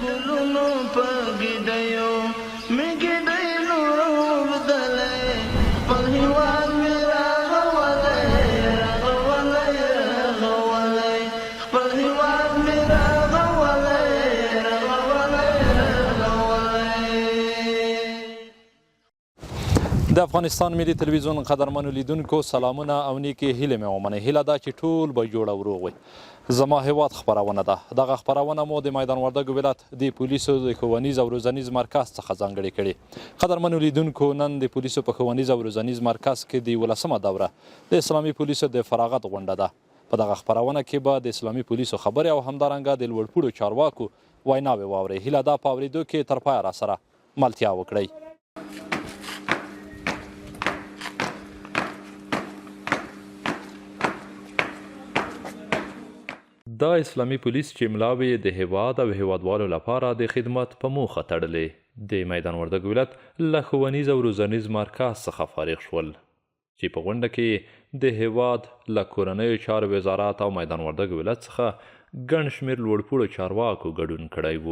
ګلونو په ګیدیو مې ګیدی لوبدلی خپل هېواد مې راغولی خپل هېواد مې راغولی د افغانستان ملي تلویزیون قدرمنو لیدونکو سلامونه او نیکې هیلې مې ومنئ. هیله ده چې ټول به جوړ او روغ وي. زما هیواد خپرونه ده. دغه خپرونه مو د میدان وردګو ولایت د پولیسو د ښوونیز او روزنیز مرکز څخه ځانګړې کړې. قدرمنو لیدونکو نن د پولیسو په ښوونیز او روزنیز مرکز کې د 11مه دوره د اسلامي پولیسو د فراغت غونډه ده. په دغه خپرونه کې به د اسلامي پولیسو خبرې او همدارنګه د لوړپوړو چارواکو ویناوې واورئ. هیله ده په اورېدو کې تر پایه راسره ملتیا وکړئ. دا اسلامي پولیس چې ملاوې د هیواد او هیوادوالو لپاره د خدمت په موخه تړلې د میدان وردګو ولایت له ښوونیز او روزنیز مرکز څخه فارغ شول چې په غونډه کې د هیواد له کورنیو چارو وزارت او میدان وردګو ولایت څخه ګڼ شمېر لوړپوړو چارواکو ګډون کړی و.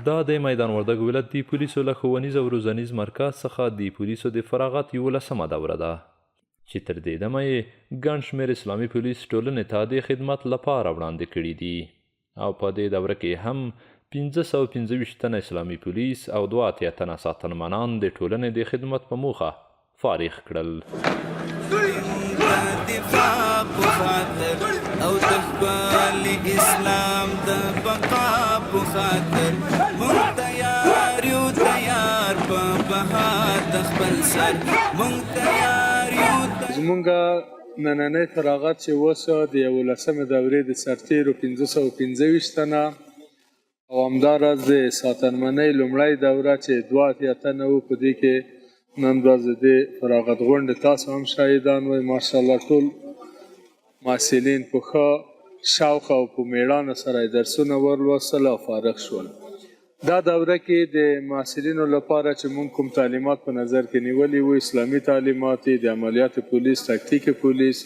دا د میدان وردګو ولایت د پولیسو له ښوونیز او روزنیز مرکز څخه د پولیسو د فراغت 11مه دوره ده چې تر دې دمه یې ګڼ شمېر اسلامي پولیس ټولنې ته د خدمت لپاره وړاندې کړي دي او په دې دوره کې هم 525 تنه اسلامي پولیس او 82 تنه ساتنمنان د ټولنې د خدمت په موخه فارغ کړل. او د خپل اسلام د بقا په خاطر مونږ تیار یو تیار په بها د خپل سر مونږ تیار یو. زمونږ نننی فراغت چې وسو د 11مې دورې د سرتیرو 525 تنه او همداراز د ساتنمنۍ لومړی دوره چې 82 تنه وو. په دې کې نن ورځ د فراغت غونډې تاسو هم شاهدان وئ. ماشاءالله ټول محصلین په ښه شوق او په میړانه سره درسونه ولوستل او فارغ شول. دا دوره کې د محصلینو لپاره چې موږ کوم تعلیمات په نظر کې نیولي وو، اسلامي تعلیمات د عملیات پولیس، تکتیک پولیس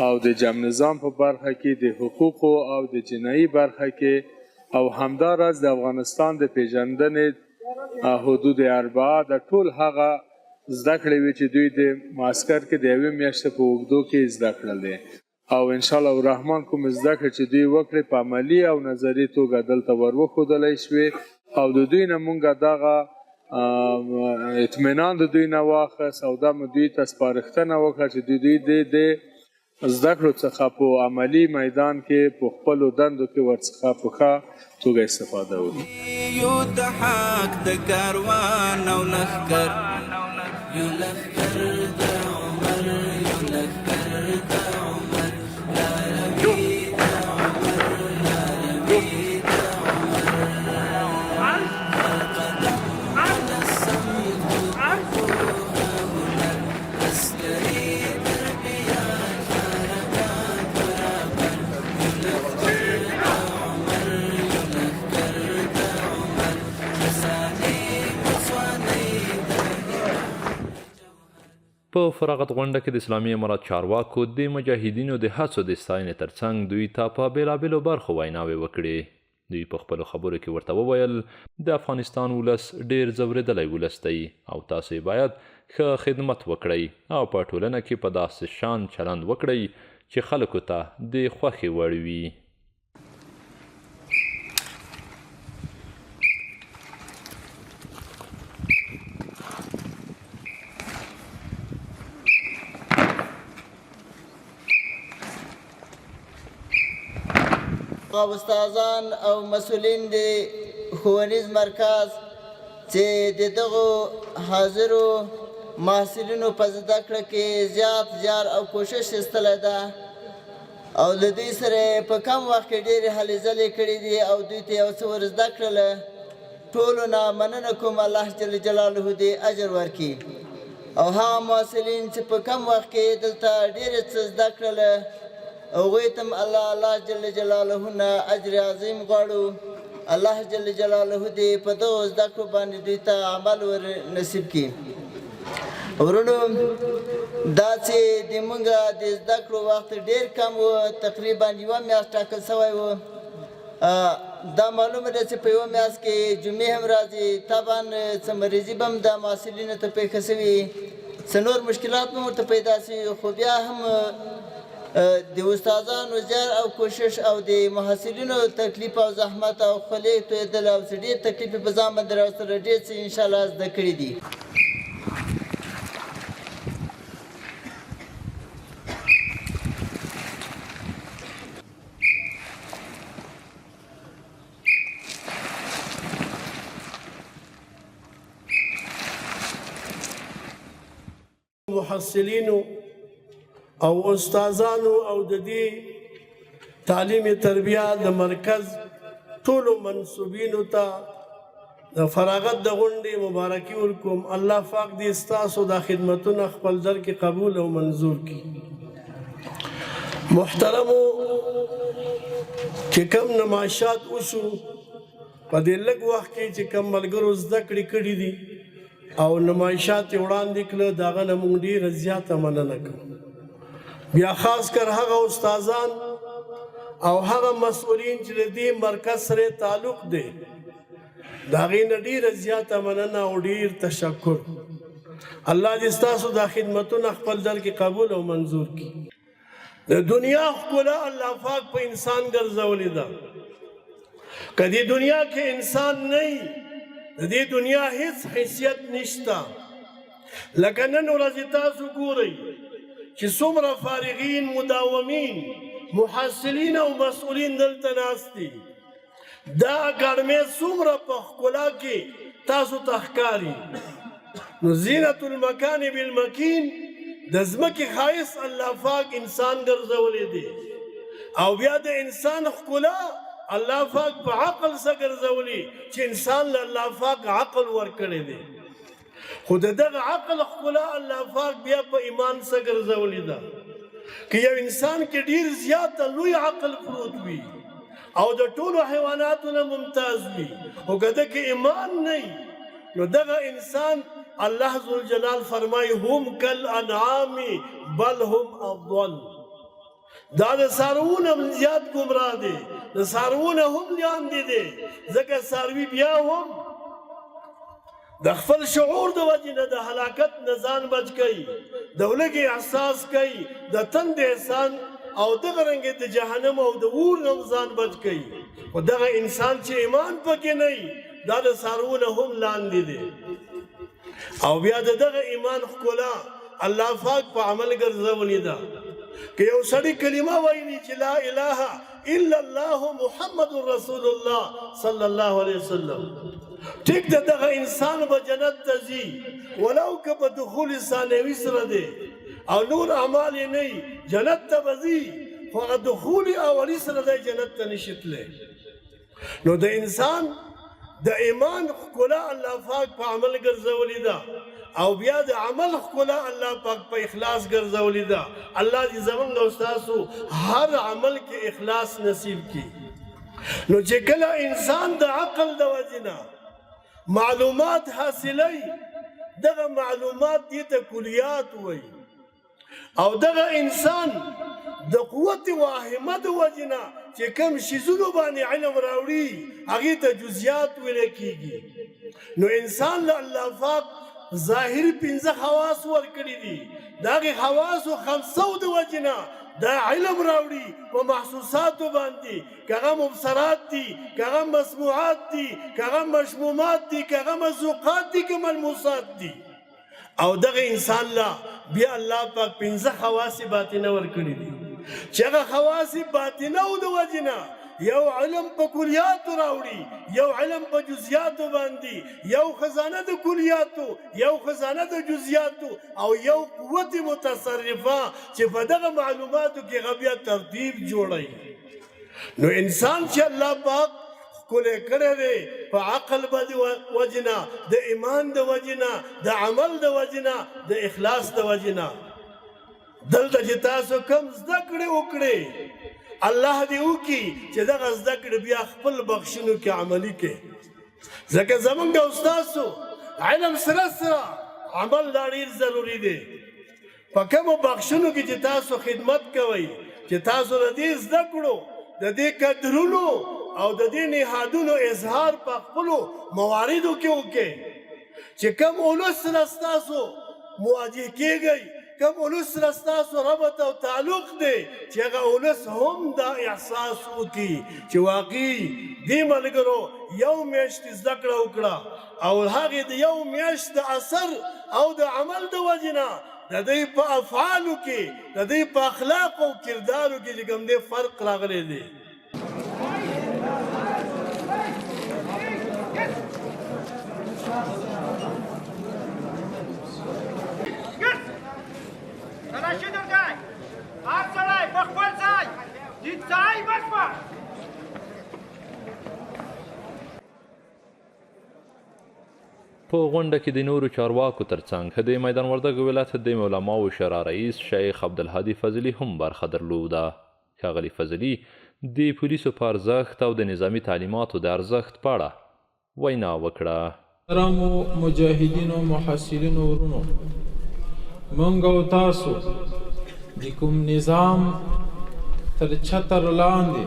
او د جمع نظام په برخه کې، د حقوقو او د جنایي برخه کې او همداراز د افغانستان د پیژندنې حدود 4 د ټول هغه زده کړې وې چې دوی د معسکر کې د 1 میاشتې په اوږدو کې زده کړلې او انشاءالله الرحمن کوم زده کړې چې دوی وکړې په عملي او نظري توګه دلته وروښودلی شوې او د دوی نه مونږ دغه اطمینان د دوی نه واخیست او دا مو دوی ته سپارښتنه وکړه چې دوی د زده کړو څخه په عملي میدان کې په خپلو دندو کې ورڅخه په ښه توګه استفاده وکړي. یو د حق د کاروان او لښکر یو لښکر د عمر یو لښکر د عمر لاروي د عمر لاروي د عمر قدم على الصمت وقوها هنر عسكري تربيات حركات برابر یو لښکر د عمر یو لښکر د عمر خزانې وسوانۍ په فراغت غونډه کې د اسلامي امارات چارواکو د مجاهدینو د هڅو د ستاینې ترڅنګ دوی ته په بېلابېلو برخو ویناوې وکړې. دوی په خپلو خبرو کې ورته وویل د افغانستان ولس ډېر ځورېدلی ولس دی او تاسې باید ښه خدمت وکړئ او په ټولنه کې په داسې شان چلند وکړئ چې خلکو ته د خوښې وړ وي. استادان او مسؤلین د ښوونیز مرکز چې د دغو حاضرو محصلینو په زده کړه کې زیات جار او کوشش ایستلی ده او له دوی سره په کم وخت کې ډېرې هلې ځلې کړي دي او دوی ته یو څه ور زده کړله ټولو نه مننه کوم الله جل جلاله دې اجر ورکړي او هغه محصلین چې په کم وخت کې دلته ډېرې څه زده کړله هغوی ته هم الله جل جلاله نه اجر عظیم غواړو الله جل جلاله دې په دغو زده کړو باندې دوی ته عمل ور نصیب کړي ورونو دا چې د موږ د زده کړو وخت ډېر کم و تقریبا 1 میاشت ټاکل سوی و دا معلومه ده چې په یوه میاشت کې جمعې هم راځي طبعا څه مریضي به هم د محصلینو ته پېښه سوي څه نور مشکلات به هم ورته پیدا سوي خو بیا هم د استادانو زیار او کوشش او د محصلینو تکلیف او زحمت او خولې تویېدل او څه ډېر تکلیف یې په ځان باندې راوستله ډېر څه انشاءالله زده کړي دي محصلینو او استادانو او د دې تعلیم تربیه د مرکز ټولو منصوبینو ته د فراغت د غونډې مبارکي ورکوم الله پاک دې ستاسو د خدمتونو خپل در کې قبول او منظور کړي محترمو چې کم نمایشات وشو په دې لږ وخت کې چې کم ملګرو زده کړې کړي دي او نمایشات یې وړاندې کړه د هغه نه موږ ډېره زیاته مننه کوو بیا خاص کر هغه استادان او هغه مسؤلین چې د دې مرکز سره تعلق دی د هغې نه ډېره زیاته مننه او ډېر تشکر الله دې ستاسو دا خدمتونه خپل در کې قبول او منظور کړي د دنیا ښکلا الله پاک په انسان ګرځولې ده که دې دنیا کې انسان نه وي د دې دنیا هیڅ حیثیت نشته لکه نن ورځې تاسو ګورئ چې څومره فارغین مداومین محصلین او مسؤلین دلته ناست دي دا ګرمۍ څومره په ښکلا کې تاسو ته ښکاري نو زینت المکان بالمکین د ځمکې ښایست الله پاک انسان ګرځولی دی او بیا د انسان ښکلا الله پاک په عقل سره ګرځولي چې انسان له الله پاک عقل ورکړی دی خو د دغه عقل ښکلا الله پاک بیا په ایمان سره ګرځولې ده که یو انسان کې ډېر زیاته لوی عقل پروت وي او د ټولو حیواناتو نه ممتاز وي خو که ده کې ایمان نه وي نو دغه انسان الله ذوالجلال فرمایي هم کالانعام بل هم اضل دا د څاروونه هم زیات ګمراه دی د څاروونه هم لاندې دی ځکه څاروي بیا هم د خپل شعور د وجې نه د هلاکت نه ځان بچ کوي د ولږې احساس کوي د تند احسان او دغه رنګې د جهنم او د اور نه ځان بچ کوي خو دغه انسان چې ایمان پکې نه وي دا د څاروونه هم لاندې دی او بیا د دغه ایمان ښکلا الله پاک په عمل ګرځولې ده که یو سړی کلمه وایي چې لا اله الا الله محمد رسول الله صلی الله علیه وسلم ټیک ده دغه انسان به جنت ته ځي ولو که په دخول ثانوي سره دی او نور اعمال یې نه وي جنت ته به ځي خو هغه دخول اولي سره دی جنت ته نشي تللی نو د انسان د ایمان ښکلا الله پاک په عمل ګرځولې ده او بیا د عمل ښکلا الله پاک په اخلاص ګرځولې ده الله دې زموږ او ستاسو هر عمل کې اخلاص نصیب کړي نو چې کله انسان د عقل د وجې نه معلومات حاصلوي دغه معلومات دې ته کلیات وایي او دغه انسان د قوت واهمه د وجې نه چې کوم شیزونو باندې علم راوړي هغې ته جزیات ویلی کېږي نو انسان له الله پاک ظاهري 5 خواص ورکړي دي د هغې خواصو 500 د وجې نه دا علم راوړي په محسوساتو باندې که هغه مبصرات دي که هغه مسموعات دي که هغه مشمومات دي که هغه مذوقات دي که ملموسات دي او دغه انسان لا بیا الله پاک 5 خواص باطنه ورکړي دي چې هغه خواص باطنه او د وجې نه یو علم په کلیاتو راوړي یو علم په جزیاتو باندې یو خزانه د کلیاتو یو خزانه د جزیاتو او یو قوت متصرفه چې په دغه معلوماتو کې هغه بیا ترتیب جوړوي نو انسان چې الله پاک ښکلی کړی دی په عقل به د وجې نه، د ایمان د وجې نه، د عمل د وجې نه، د اخلاص د وجې نه. دلته چې تاسو کم زده کړې وکړې، الله دې وکړي چې دغه زده کړې بیا خپل بخښنو کې عملي کړي. ځکه زمونږ او ستاسو علم سره سره عمل دا ډېر ضروري دی. په کومو بخښنو کې چې تاسو خدمت کوئ، چې تاسو د دې زده کړو، د دې قدرونو او د دې نهادونو اظهار په خپلو مواردو کې وکړئ. چې کوم اولس سره ستاسو مواجه کېږئ، کوم اولس سره ستاسو ربط او تعلق دی، چې هغه اولس هم دا احساس وکړي چې واقعي دې ملګرو یو میاشت زده کړه وکړه او هغې د یو میاشت د اثر او د عمل د وجې نه د دوی په افعالو کې، د دوی په اخلاقو او کردارو کې چې کوم دی فرق راغلی دی. په غونډه کې د نورو چارواکو ترڅنګ د میدان وردګ ولایت د علماو شورا رئیس شیخ عبدالهادي فضلي هم برخه درلوده. ښاغلي فضلي د پولیسو په ارزښت او د نظامي تعلیماتو د ارزښت په اړه وینا وکړه. محترمو مجاهدینو محصلینو ورونو، موږ او تاسو د کوم نظام تر چتر لاندې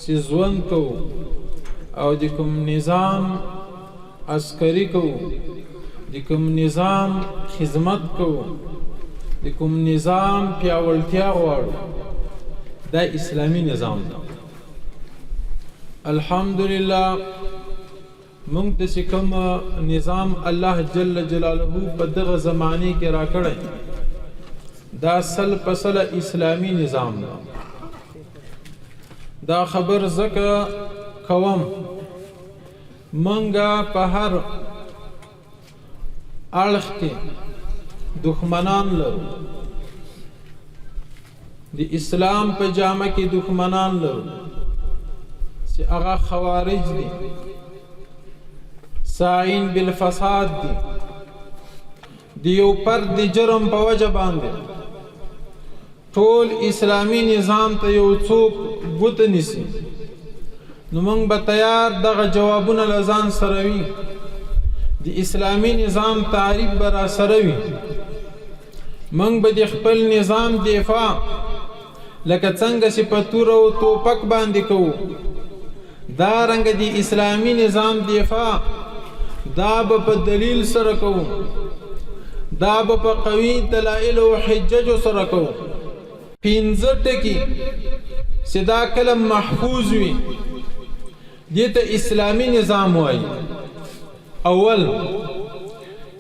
چې ژوند کوو او د کوم نظام عسکري کوو، د کوم نظام خدمت کوو، د کوم نظام پیاوړتیا غواړو، دا اسلامي نظام ده. الحمدلله مونږ ته چې کوم نظام الله جل جلاله په دغه زمانه کې راکړی، دا سل پسله اسلامي نظام ده. دا خبر ځکه کوم منګه په هر اړخ کې دښمنان لرو، د اسلام په جامه کې دښمنان لرو چې هغه خوارج دي، ساعین بالفساد دي، د یو فرد جرم په وجه باندې ټول اسلامي نظام ته یو څوک ګوته نیسي. نو موږ به تیار دغه جوابونه له ځان سره وي، د اسلامي نظام تعریف به را سره وي. موږ به د خپل نظام دفاع لکه څنګه چې په تور او توپک باندې کوو، دارنګه د اسلامي نظام دفاع دا به په دلیل سره کوو، دا به په قوي دلایل او حججو سره کوو. 15 ټکي چې دا کلم محفوظ وي دې ته اسلامي نظام وایي. اول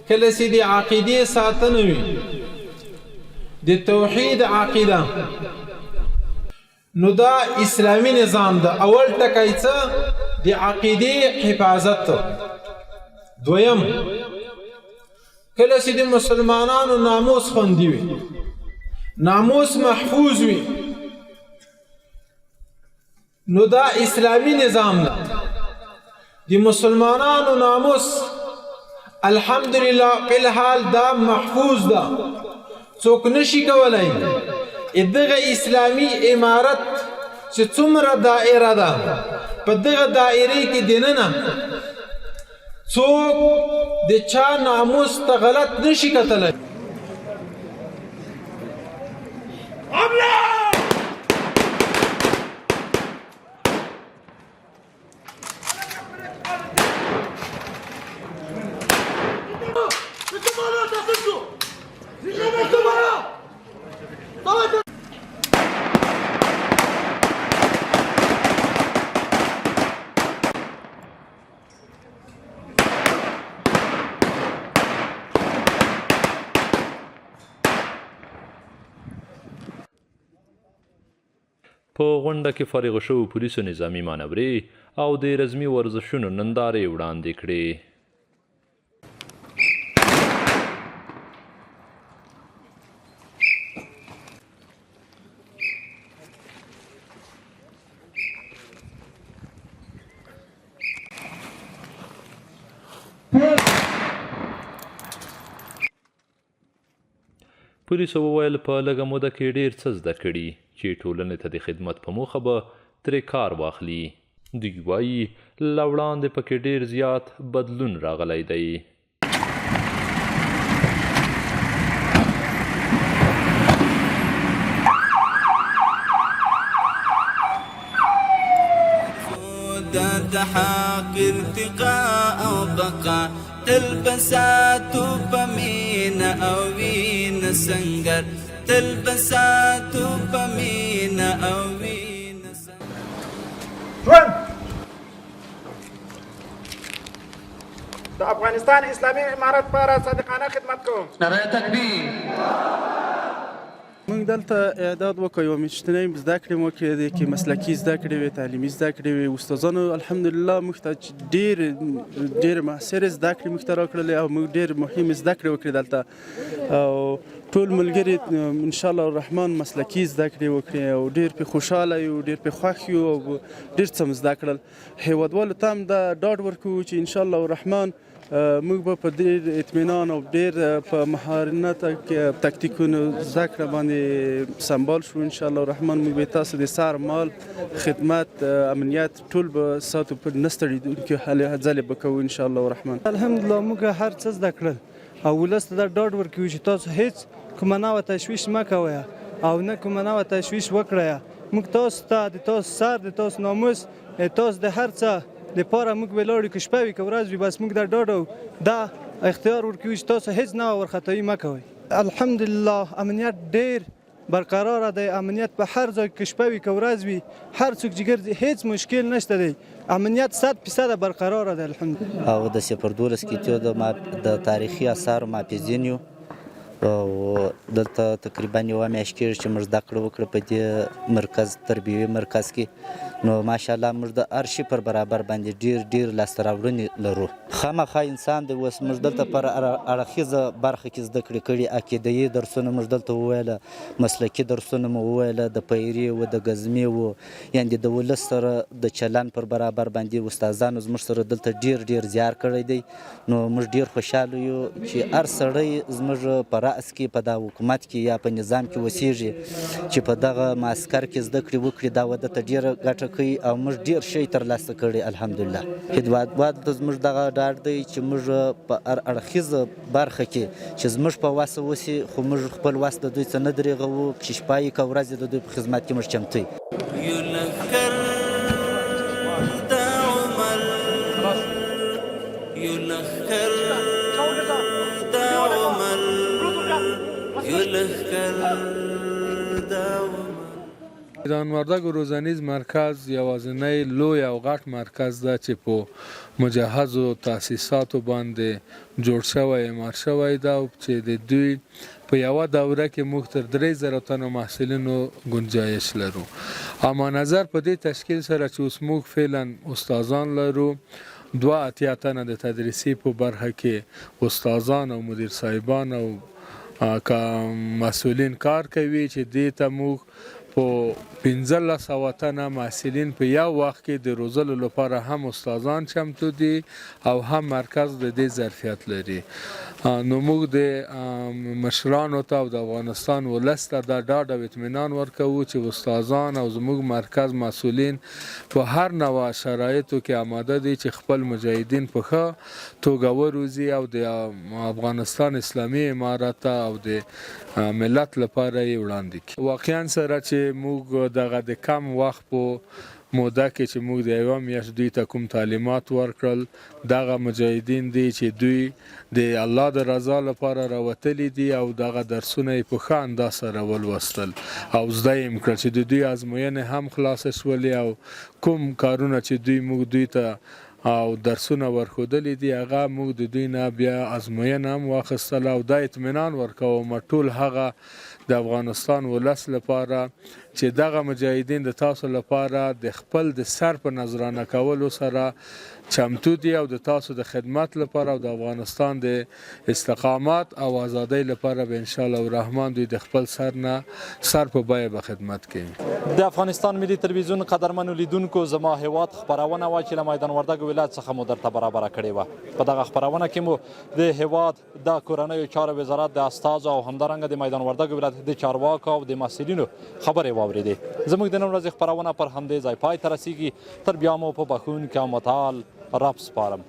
کله چې د عقیدې ساتنه وي، د توحید عقیده، نو دا اسلامي نظام ده. اول ټکی څه؟ د عقیدې حفاظت. دویم کله چې د مسلمانانو ناموس خوندي وي، ناموس محفوظ وي، نو دا اسلامی نظام ده. د مسلمانانو ناموس الحمدلله په الحال دا محفوظ ده، څوک نشي کولای دغه اسلامی امارت چې څومره دائره ده، په دغه دائره کې دننه څوک د چا ناموس ته غلط نشي کتلی. په غونډه کې فارغ شوو پولیسو نظامي مانورې او د رزمي ورزشونو نندارې وړاندې کړې. پولیسو وویل په لږه موده کې ډېر څه زده کړي چې ټولنې ته د خدمت په موخه به ترې کار واخلي. دوی وایي له وړاندې پکې ډېر زیات بدلون راغلی دی. د حق ارتقاء او بقا تلبساتو پمین او وین سنگر تلبساتو پمین او وین سنگر. د افغانستان اسلامي امارت پر صادقانه خدمت کوم. نعره تکبیر. موږ دلته اعداد وکړو یوه میاشتنۍ زده کړې مو کړې کې مسلکي زده کړې وې تعلیمي زده کړې وې. استادانو الحمدلله موږ ته ډېرې محصرې زده کړې موږ ته راکړلې او موږ ډېرې مهمې زده کړې وکړې دلته او ټول ملګري انشاءالله الرحمن مسلکي زده کړې وکړې او ډېر پرې خوشحاله یو ډېر پرې خوښ یو او ډېر څه مو زده کړل. هیوادوالو ته هم دا ډاډ ورکوو چې انشاءالله الرحمن موږ به په ډېر اطمینان او ډېر په مهارت تکتیکونو زده کړه باندې سمبال شو. انشاءالله الرحمن موږ به تاسو د سر مال خدمت امنیت ټول به ساتو په نه ستړېدونکي هلې ځلې به کوو انشاءالله الرحمن. الحمدلله موږ هر څه زده کړل او ولس ته دا ډاډ ورکوي چې تاسو هیڅ کومه نوعه تشویش مه کوئ او نه کومه نوعه تشویش وکړئ. موږ تاسو ته د تاسو سر د تاسو ناموس تاسو د هر څه لپاره موږ ولاړو که شپه وي که ورځ وي بس موږ دا ډاډ او دا اختیار ورکوي چې تاسو هیڅ نوعه وارخطایي مه کوئ. الحمدلله امنیت ډېر برقراره دی. امنیت په هر ځای که شپه وي که ورځ وي هر څوک چې ګرځي هیڅ مشکل نشته دی. امنیت 100% برقراره دی الحمدلله. او د 012 کې د تاریخي آثارو محافظین یو او دلته تقریبا یوه میاشت کېږي چې موږ زده کړه وکړه په دې مرکز تربیوي مرکز کې. نو ماشاءالله موږ د هر شي پر برابر باندې ډېر لاسته راوړنې لرو. خامخا انسان دی اوس موږ دلته پر اړخیزه برخه کې زده کړې کړي. عقیدوي درسونه موږ دلته وویله، مسلکي درسونه مو وویله، د پیري و د ګزمې و یعنې د ولس سره د چلن پر برابر باندې استادانو زموږ سره دلته ډېر زیار کړی دی. نو موږ ډېر خوشحاله یو چې هر سړی زموږ په رأس کې په دا حکومت کې یا په نظام کې اوسیږي چې په دغه معسکر کې زده کړې وکړي دا وده ته ډېره ګټه کوي او موږ ډېر شی ترلاسه کړی الحمدلله. هیوادوال ته زموږ دغه ډاډ دی چې موږ په هر اړخیزه برخه کې چې زموږ په وسه وسي خو موږ خپل وس د دوی څه نه درېغوو چې شپه یې که ورځ د دوی په خدمت کې موږ چمتو میدان وردګو روزنیز مرکز یوازینی لوی او غټ مرکز ده چې په مجهزو تاسیساتو باندې جوړ شوی امار شوی ده او چې د دوی په یوه دوره کې موږ تر 3000 تنو محصلینو گنجایش لرو. اما نظر په دې تشکیل سره چې اوس موږ فعلا استادان لرو 82 تنه د تدریسي په برخه کې استادان او مدیر صاحبان او مسئولین کار کوي چې دې ته موږ په 1500 تنه محصلین په یو وخت کې د روزلو لپاره هم استادان چمتو دي او هم مرکز د دې ظرفیت لري. نو موږ د مشرانو ته او د افغانستان ولس ته دا ډاډ او اطمینان ورکوو چې استادان او زموږ مرکز مسئولین په هر نوع شرایطو کې آماده دي چې خپل مجاهدین په ښه توګه وروزي او د افغانستان اسلامي امارت او د ملت لپاره یې وړاندې کړي. واقعا سره چې موږ دغه د کم وخت په موده کې چې موږ د یوه میاشت دوی ته کوم تعلیمات ورکړل دغه مجاهدین دي چې دوی د الله د رضا لپاره راوتلي دي او دغه درسونه یې په ښه انداز سره ولوستل او زده یې کړل چې د دوی ازموینې هم خلاصې شولې او کوم کارونه چې موږ دوی ته او درسونه ورښودلي دي هغه موږ د دوی نه بیا ازموینه هم واخیستله او دا اطمینان ورکوم ټول هغه د افغانستان ولس لپاره چې دغه مجاهدین د تاسو لپاره د خپل د سر په نظرانه کولو سره چمتو دي او د تاسو د خدمت لپاره او د افغانستان د استقامت او ازادۍ لپاره به ان شاء الله الرحمن دوی د خپل سر په بیه به خدمت کوي. د افغانستان ملي تلویزیون قدرمنو لیدونکو زما هیواد خپرونه وه چې له میدان وردګ ولایت څخه مو درته برابره کړې وه. په دغه خپرونه کې مو د هیواد د کورنیو چارو وزارت د استازو او همدارنګه د میدان وردګ ولایت د چارواکو او د مسؤلینو خبرې واورېدې. زموږ د نن ورځې خپرونه پر همدې ځای پای ته رسیږي. تر بیا مو په بخښونکي او متعال رب سپارم.